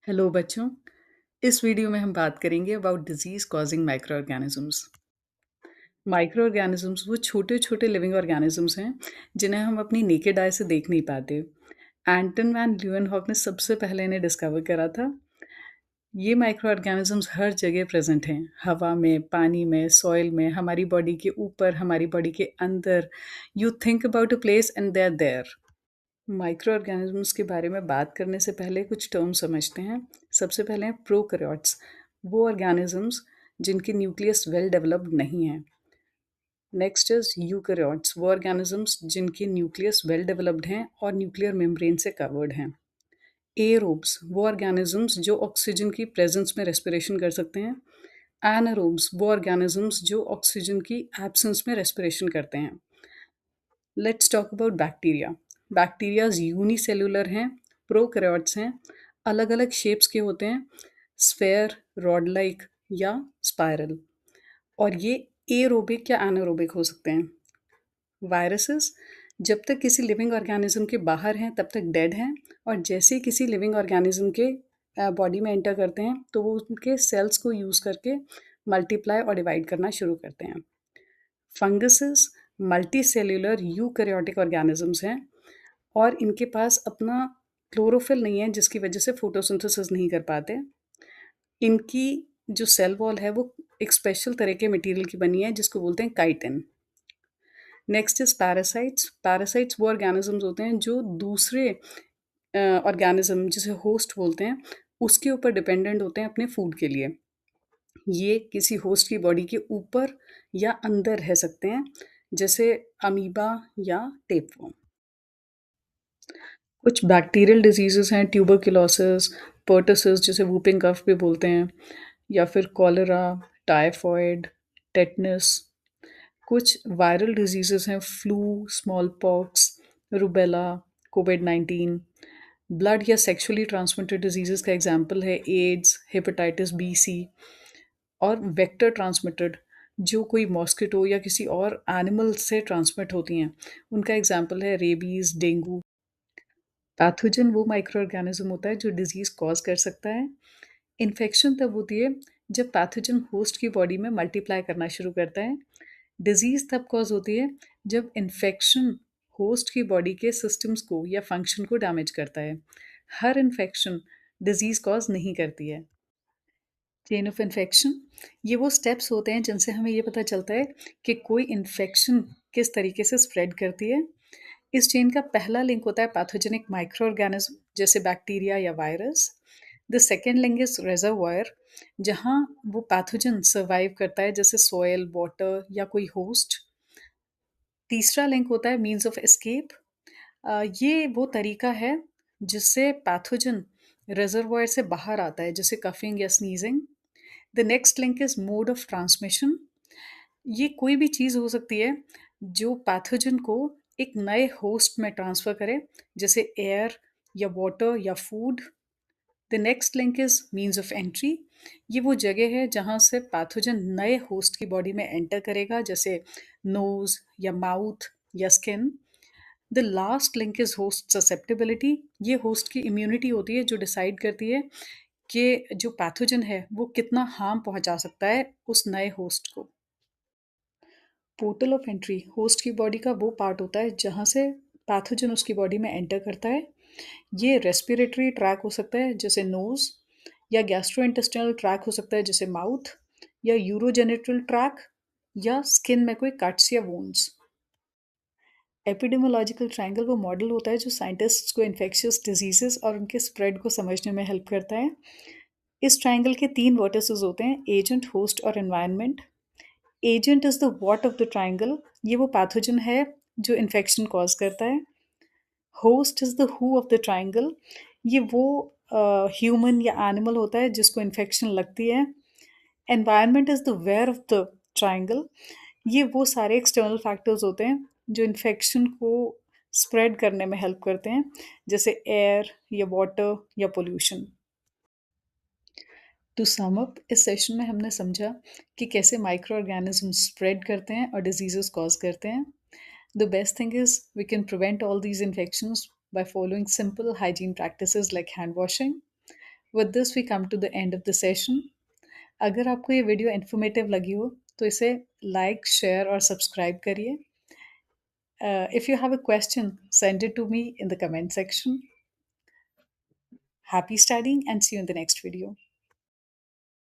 Hello बच्चों। इस video में हम बात करेंगे about disease causing micro organisms. Micro organisms वो छोटे छोटे लिविंग ऑर्गेनिजम्स हैं जिन्हें हम अपनी नेकेड आई से देख नहीं पाते। एंटन वैन ल्यूएनहॉक ने सबसे पहले इन्हें डिस्कवर करा था। ये माइक्रो ऑर्गेनिजम्स हर जगह प्रेजेंट हैं, हवा में, पानी में, सॉइल में, हमारी बॉडी के ऊपर, हमारी बॉडी के अंदर। You think about a place and they are there. Micro organisms के बारे में बात करने से पहले कुछ टर्म समझते हैं। सबसे पहले हैं प्रोकैरियोट्स, वो ऑर्गेनिजम्स जिनके न्यूक्लियस वेल डेवलप्ड नहीं है। नेक्स्ट इज यूकैरियोट्स, वो ऑर्गेनिजम्स जिनके न्यूक्लियस वेल डेवलप्ड हैं और न्यूक्लियर मेम्ब्रेन से कवर्ड हैं। एरोब्स, वो ऑर्गेनिजम्स जो ऑक्सीजन की प्रेजेंस में रेस्पिरेशन कर सकते हैं। एनारोब्स, वो ऑर्गेनिजम्स जो ऑक्सीजन की एब्सेंस में रेस्पिरेशन करते हैं। Let's talk about bacteria. Bacterias unicellular हैं, प्रोकैरियोट्स हैं, अलग अलग शेप्स के होते हैं, स्फेयर, रॉड लाइक या स्पाइरल। और ये एरोबिक या एनारोबिक हो सकते हैं। वायरसेस जब तक किसी लिविंग ऑर्गेनिज्म के बाहर हैं तब तक डेड हैं, और जैसे ही किसी लिविंग ऑर्गेनिज्म के बॉडी में एंटर करते हैं तो वो उनके सेल्स को यूज़ करके मल्टीप्लाई और डिवाइड करना शुरू करते हैं। फंगसेस मल्टीसेल्युलर यूकैरियोटिक ऑर्गेनिजम्स हैं, और इनके पास अपना क्लोरोफिल नहीं है जिसकी वजह से फोटोसिंथेसिस नहीं कर पाते। इनकी जो सेल वॉल है वो एक स्पेशल तरह के मटेरियल की बनी है जिसको बोलते हैं chitin. Next is parasites. Parasites वो ऑर्गेनिजम्स होते हैं जो दूसरे ऑर्गेनिज्म जिसे होस्ट बोलते हैं उसके ऊपर डिपेंडेंट होते हैं अपने फूड के लिए। ये किसी होस्ट की बॉडी के ऊपर या अंदर रह सकते हैं, जैसे अमीबा या टेपवर्म। कुछ बैक्टीरियल डिजीज़ेज़ हैं, ट्यूबरकुलोसिस, पर्टसिस जिसे वूपिंग कफ भी बोलते हैं, या फिर कॉलरा, टाइफॉइड, टेटनस। कुछ वायरल डिजीज़ेज़ हैं, फ्लू, स्मॉल पॉक्स, रूबेला, कोविड-19। ब्लड या सेक्सुअली ट्रांसमिटेड डिजीज़ेज़ का एग्जांपल है एड्स, हेपेटाइटिस बी, सी। और वेक्टर ट्रांसमिटेड जो कोई मॉस्किटो या किसी और एनिमल से ट्रांसमिट होती हैं, उनका एग्जांपल है रेबीज़, डेंगू। पैथोजन वो माइक्रो ऑर्गेनिज्म होता है जो डिजीज़ कॉज कर सकता है। इन्फेक्शन तब होती है जब पैथोजन होस्ट की बॉडी में मल्टीप्लाई करना शुरू करता है। डिजीज़ तब कॉज होती है जब इन्फेक्शन होस्ट की बॉडी के सिस्टम्स को या फंक्शन को डैमेज करता है। हर इन्फेक्शन डिजीज़ कॉज नहीं करती है। चेन ऑफ इन्फेक्शन, ये वो स्टेप्स होते हैं जिनसे हमें ये पता चलता है कि कोई इन्फेक्शन किस तरीके से स्प्रेड करती है। इस चेन का पहला लिंक होता है पैथोजेनिक माइक्रो ऑर्गेनिज्म जैसे बैक्टीरिया या virus. The second link is reservoir, जहाँ वो पैथोजन सर्वाइव करता है जैसे सॉयल, वाटर या कोई होस्ट। तीसरा लिंक होता है मीन्स ऑफ एस्केप। ये वो तरीका है जिससे पैथोजन रिजर्वॉयर से बाहर आता है, जैसे कफिंग या sneezing. The next link is mode of transmission. ये कोई भी चीज़ हो सकती है जो पैथोजन को एक नए होस्ट में ट्रांसफ़र करे, जैसे एयर या वाटर या food. The next link is means of entry. ये वो जगह है जहाँ से पैथोजन नए होस्ट की बॉडी में एंटर करेगा, जैसे नोज या माउथ या skin. The last link is host susceptibility. ये होस्ट की इम्यूनिटी होती है जो डिसाइड करती है कि जो पैथोजन है वो कितना हार्म पहुंचा सकता है उस नए होस्ट को। पोर्टल ऑफ एंट्री होस्ट की बॉडी का वो पार्ट होता है जहाँ से पैथोजन उसकी बॉडी में एंटर करता है। ये रेस्पिरेटरी ट्रैक हो सकता है जैसे नोज, या गैस्ट्रोइंटेस्टिनल ट्रैक हो सकता है जैसे माउथ, या यूरोजेनिटल ट्रैक, या स्किन में कोई कट्स या वुंड्स। एपिडेमोलॉजिकल ट्रायंगल वो मॉडल होता है जो साइंटिस्ट्स को इन्फेक्शियस डिजीजेस और उनके स्प्रेड को समझने में हेल्प करता है। इस ट्रायंगल के तीन वर्टिसेस होते हैं, एजेंट, होस्ट और environment. Agent is the what of the triangle, ये वो पैथोजन है जो इन्फेक्शन कॉज करता है। Host is the who of the triangle, ये वो ह्यूमन या एनिमल होता है जिसको इन्फेक्शन लगती है। Environment is the where of the triangle, ये वो सारे एक्सटर्नल फैक्टर्स होते हैं जो इन्फेक्शन को स्प्रेड करने में हेल्प करते हैं, जैसे एयर या वाटर या पोल्यूशन। टू सम अप, इस सेशन में हमने समझा कि कैसे माइक्रो ऑर्गेनिज्म स्प्रेड करते हैं और डिजीजेस कॉज करते हैं। The best thing is we can prevent all these infections by following simple hygiene practices like hand washing. With this we come to the end of the session. अगर आपको ये video informative लगी हो तो इसे like, share और subscribe करिए. If you have a question, send it to me in the comment section. Happy studying and see you in the next video.